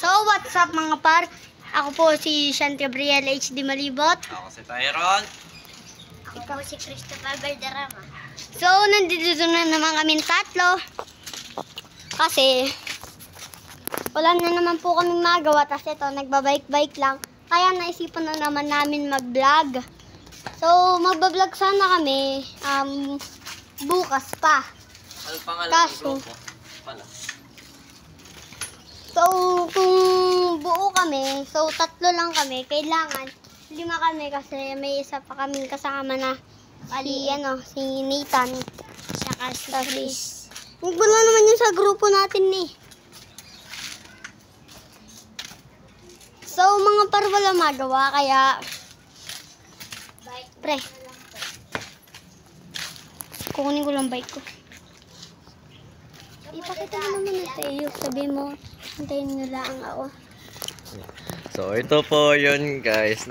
So, what's up mga par? Ako po si Sean Gabriel HD Malibot. Ako si Tyron. Ako po si Christopher Valderrama. So, nandito na naman kami tatlo. Kasi, wala na naman po kaming magawa. Tapos ito, nagbabike-bike lang. Kaya naisipan na naman namin mag-vlog. So, magbablog sana kami bukas pa. Ano pangalan ng grupo? Pala. So, kung buo kami, so tatlo lang kami, kailangan 5 kami kasi may isa pa kaming kasama na si Nathan. Saka si Chris. Wala naman yun sa grupo natin eh. So, mga par wala magawa, kaya pre, kukunin ko lang bike ko. Ipakita mo naman ito iyo. Sabi mo, hintayin nyo lang ako. So, ito po yun guys.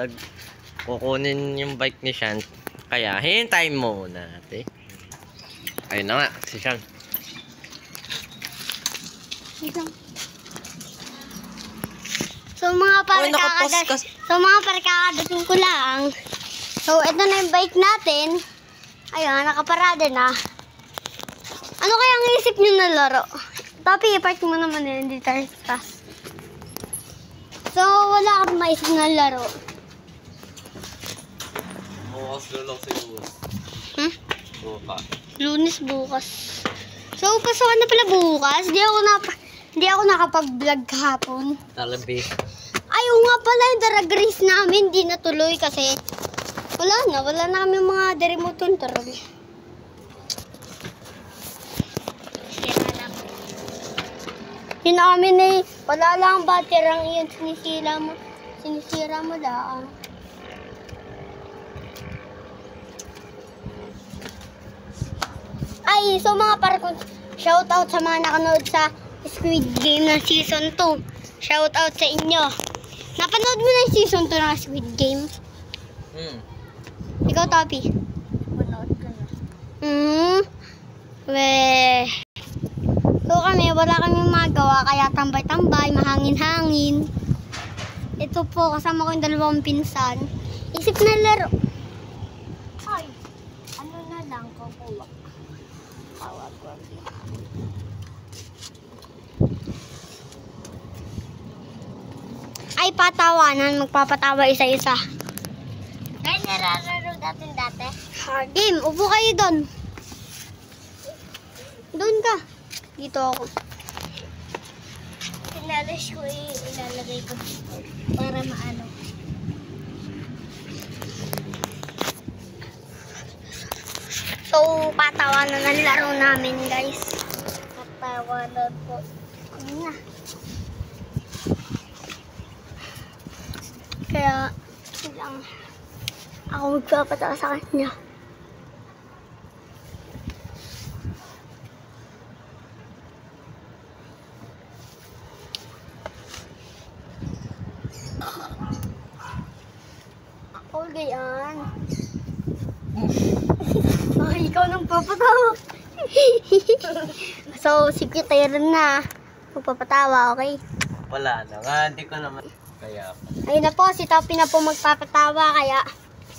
Kukunin yung bike ni Sean. Kaya, hintayin mo muna ate. Ayun na nga, si Sean. Wait lang. So, mga par kakadating ko lang. So, ito na yung bike natin. Ayun, nakaparada na. Ano kaya ang isip nyo na laro? Tapi, i-park mo naman yun, hindi tayo fast. So, wala kang maisip na laro. Bukas lang siguro. Bukas. Lunes bukas. So, pasukan na pala bukas. Di ako nakapag-vlog kahapon. Talabi. Ayaw nga pala yung drag race namin. Di natuloy kasi wala na kami mga deremoton talaga. Yun namin eh, wala lang baterang iyon, sinisira mo lang. Ay, so mga parang shoutout sa mga nakanood sa Squid Game ng Season 2. Shoutout sa inyo. Napanood mo na yung Season 2 ng Squid Game? Ikaw, Topi? Manood ka na. So kami, wala kaming magawa, kaya tambay-tambay, mahangin-hangin. Ito po, kasama ko yung 2 pinsan. Isip na laro. Ay, ano na lang, kukuha. Tawag ko. Ay, patawanan. Magpapatawa isa-isa. Ay, narararo natin dati. Game, upo kayo doon. Doon ka. Dito ako. Pinalis ko ilalagay ko dito para maano. So, patawanan ang laro namin, guys. Patawanan po. Ayun na. Kaya, lang ako magpapatawa sa kanya. Ako ganyan. Ay, ikaw nang papatawa. So, si Tyron na. Magpapatawa, okay? Wala na nga, hindi ko naman. Kaya. Ayun na po, si Topi na po magpapatawa, kaya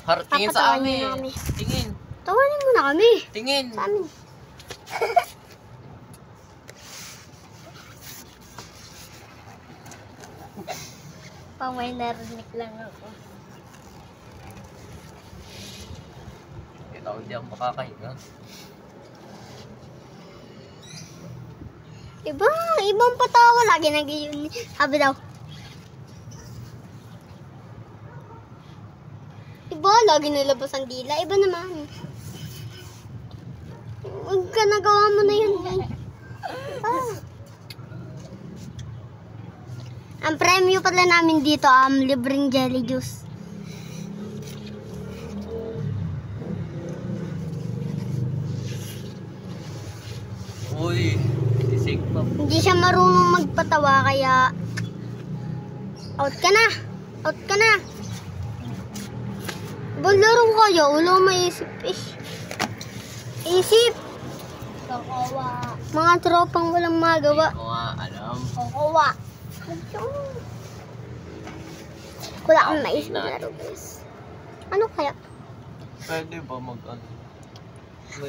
Tingin sa amin. Tingin. tawanin mo na kami. Tingin. Sa amin. Pang may narinig lang ako. Ito, hindi ako makakahiga. Ibang patawa lagi nag-iyon. Sabi daw. Iba, lagi nilabas ang dila. Iba naman. Huwag ka nagawa mo na yun. Ang premyo pala namin dito, libreng jelly juice. Uy, isig pa. Hindi siya marunong magpatawa, kaya out ka na. Out ka na. Balaro kayo, wala maisip eh. Isip. Kakawa. Mga tropang walang magawa. Hindi ko nga alam. Kakawa. Wala akong maisip na laro, guys. Ano kaya? Pwede ba mag-ano?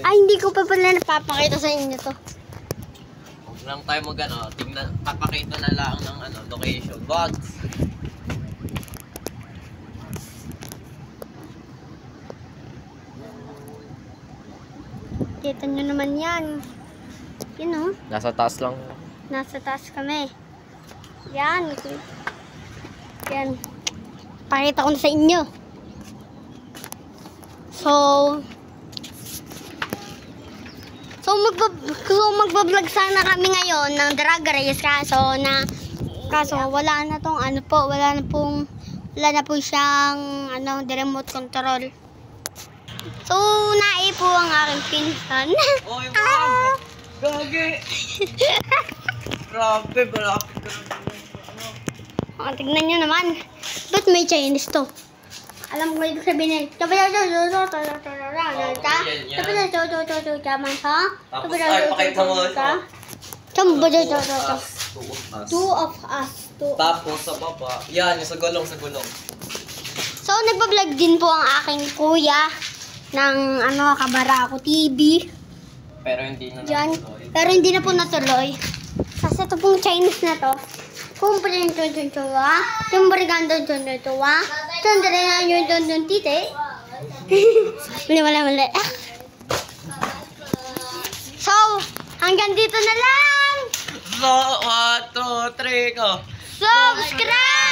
Ay, hindi ko pa pala napapakita sa inyo to. Huwag lang tayo mag-ano. Tingnan, papakita na lang ng ano, location. Box! Kita nyo naman yan. Yun o. Nasa taas lang. Nasa taas kami. Yan. Yan. Pakita ko na sa inyo. So magbablog sana kami ngayon ng drag race kaso wala na tong ano po, wala na po siyang ano, the remote control. So naipo ang aking pinsan. Oy, wow! Gagi! Grabe, malapit ka na. Tignan nyo naman. Ba't may Chinese to? Alam ko ibig sabihin eh. Tapos ay, pakita mo ito. Two of us. Tapos sa baba, yan, yung sa gulong. So, nagpa-vlog din po ang aking kuya ng ano, Kabarako TV. Pero hindi na Diyan. natuloy. Pero hindi na po natuloy. Kasi ito pong Chinese na to. Kumpara yung tuntuntuwa. Tumbarigan tuntuntuwa. Tundarin yung tuntuntite. Mali. So, hanggang dito na lang. So, 1, 2, 3, go! Subscribe!